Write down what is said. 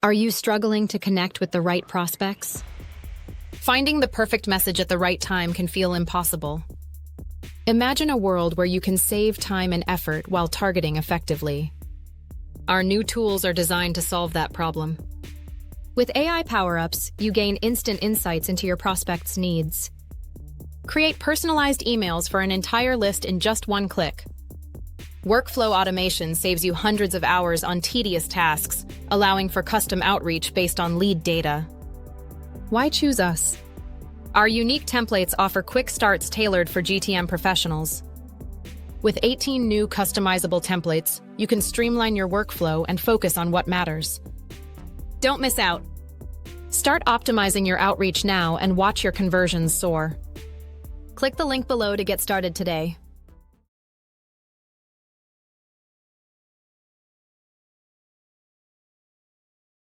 Are you struggling to connect with the right prospects? Finding the perfect message at the right time can feel impossible. Imagine a world where you can save time and effort while targeting effectively. Our new tools are designed to solve that problem. With AI power-ups, you gain instant insights into your prospects' needs. Create personalized emails for an entire list in just one click. Workflow automation saves you hundreds of hours on tedious tasks, allowing for custom outreach based on lead data. Why choose us? Our unique templates offer quick starts tailored for GTM professionals. With 18 new customizable templates, you can streamline your workflow and focus on what matters. Don't miss out. Start optimizing your outreach now and watch your conversions soar. Click the link below to get started today.